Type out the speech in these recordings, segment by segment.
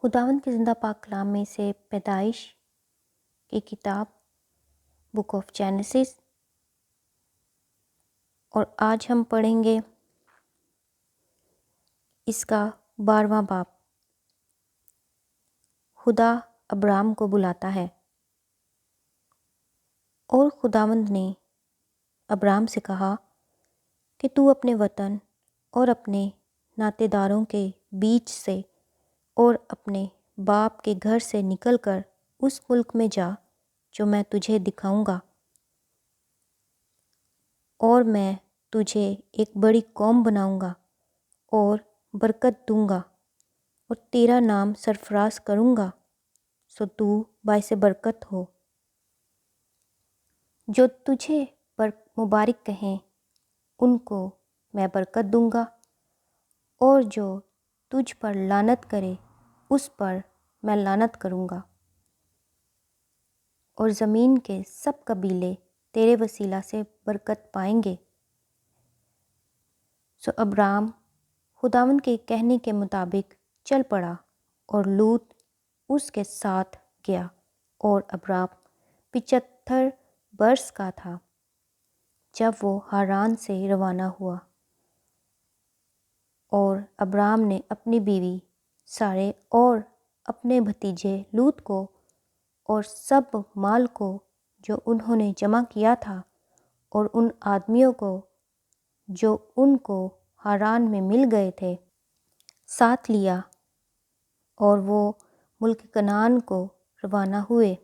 خداوند کے زندہ پاک کلام میں سے پیدائش کی کتاب بک آف جینیسس، اور آج ہم پڑھیں گے اس کا 12واں باب۔ خدا ابرام کو بلاتا ہے۔ اور خداوند نے ابرام سے کہا کہ تو اپنے وطن اور اپنے ناطے داروں کے بیچ سے اور اپنے باپ کے گھر سے نکل کر اس ملک میں جا جو میں تجھے دکھاؤں گا، اور میں تجھے ایک بڑی قوم بناؤں گا اور برکت دوں گا اور تیرا نام سرفراز کروں گا، سو تو باعث برکت ہو۔ جو تجھے پر مبارک کہیں ان کو میں برکت دوں گا، اور جو تجھ پر لعنت کرے اس پر میں لعنت کروں گا، اور زمین کے سب قبیلے تیرے وسیلہ سے برکت پائیں گے۔ سو ابرام خداوند کے کہنے کے مطابق چل پڑا، اور لوط اس کے ساتھ گیا، اور ابرام 75 برس کا تھا جب وہ ہاران سے روانہ ہوا۔ اور ابرام نے اپنی بیوی سارے اور اپنے بھتیجے لوط کو اور سب مال کو جو انہوں نے جمع کیا تھا، اور ان آدمیوں کو جو ان کو ہاران میں مل گئے تھے، ساتھ لیا، اور وہ ملک کنعان کو روانہ ہوئے۔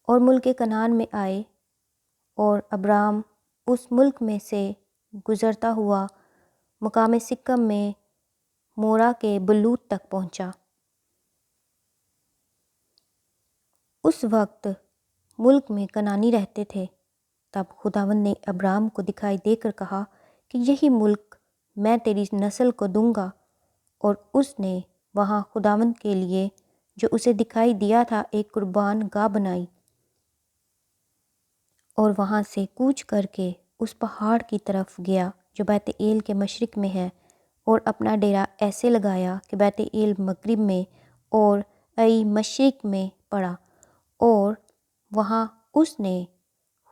اور ملک کنعان میں آئے، اور ابرام اس ملک میں سے گزرتا ہوا مقام سکم میں مورا کے بلوت تک پہنچا۔ اس وقت ملک میں کنعانی رہتے تھے۔ تب خداوند نے ابرام کو دکھائی دے کر کہا کہ یہی ملک میں تیری نسل کو دوں گا، اور اس نے وہاں خداوند کے لیے جو اسے دکھائی دیا تھا ایک قربان گاہ بنائی، اور وہاں سے کوچ کر کے اس پہاڑ کی طرف گیا جو بیت ایل کے مشرق میں ہے، اور اپنا ڈیرا ایسے لگایا کہ بیت ایل مغرب میں اور ای مشرق میں پڑا، اور وہاں اس نے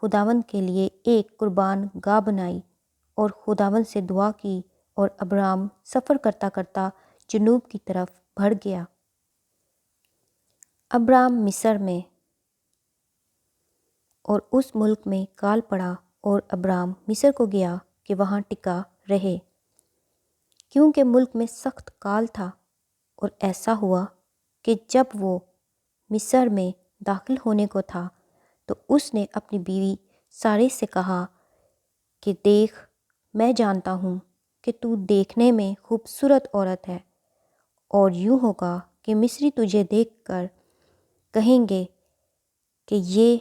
خداوند کے لیے ایک قربان گاہ بنائی، اور خداوند سے دعا کی، اور ابرام سفر کرتا کرتا جنوب کی طرف بڑھ گیا۔ ابرام مصر میں اور اس ملک میں کال پڑا، اور ابرام مصر کو گیا کہ وہاں ٹکا رہے، کیونکہ ملک میں سخت کال تھا۔ اور ایسا ہوا کہ جب وہ مصر میں داخل ہونے کو تھا تو اس نے اپنی بیوی سارے سے کہا کہ دیکھ، میں جانتا ہوں کہ تو دیکھنے میں خوبصورت عورت ہے، اور یوں ہوگا کہ مصری تجھے دیکھ کر کہیں گے کہ یہ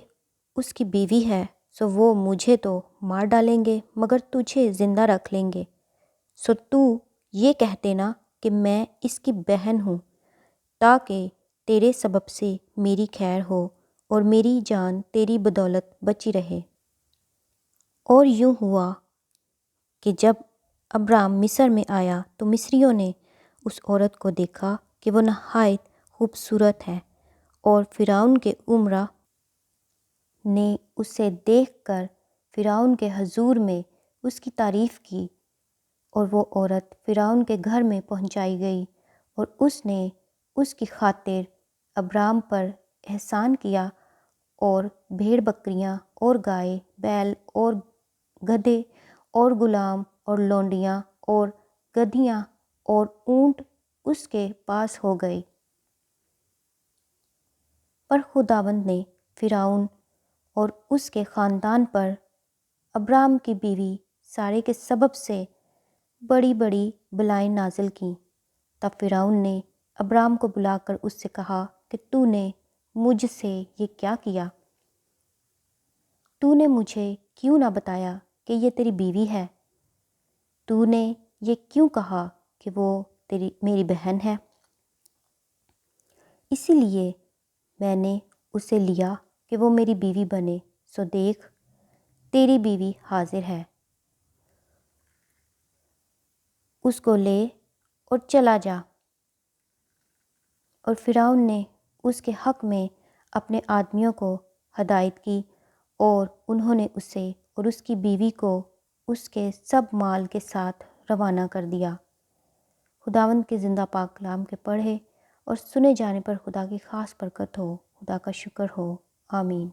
اس کی بیوی ہے، سو وہ مجھے تو مار ڈالیں گے مگر تجھے زندہ رکھ لیں گے، سو تو یہ کہہ دینا کہ میں اس کی بہن ہوں، تاکہ تیرے سبب سے میری خیر ہو اور میری جان تیری بدولت بچی رہے۔ اور یوں ہوا کہ جب ابرام مصر میں آیا تو مصریوں نے اس عورت کو دیکھا کہ وہ نہایت خوبصورت ہے، اور فرعون کے امرا نے اسے دیکھ کر فرعون کے حضور میں اس کی تعریف کی، اور وہ عورت فرعون کے گھر میں پہنچائی گئی، اور اس نے اس کی خاطر ابرام پر احسان کیا، اور بھیڑ بکریاں اور گائے بیل اور گدھے اور غلام اور لونڈیاں اور گدھیاں اور اونٹ اس کے پاس ہو گئے۔ پر خداوند نے فرعون اور اس کے خاندان پر ابرام کی بیوی سارے کے سبب سے بڑی بڑی بلائیں نازل کیں۔ تب فرعون نے ابرام کو بلا کر اس سے کہا کہ تو نے مجھ سے یہ کیا کیا؟ تو نے مجھے کیوں نہ بتایا کہ یہ تیری بیوی ہے؟ تو نے یہ کیوں کہا کہ وہ میری بہن ہے؟ اسی لیے میں نے اسے لیا کہ وہ میری بیوی بنے، سو دیکھ، تیری بیوی حاضر ہے، اس کو لے اور چلا جا۔ اور فرعون نے اس کے حق میں اپنے آدمیوں کو ہدایت کی اور انہوں نے اسے اور اس کی بیوی کو اس کے سب مال کے ساتھ روانہ کر دیا۔ خداوند کے زندہ پاک کلام کے پڑھے اور سنے جانے پر خدا کی خاص برکت ہو۔ خدا کا شکر ہو، آمین۔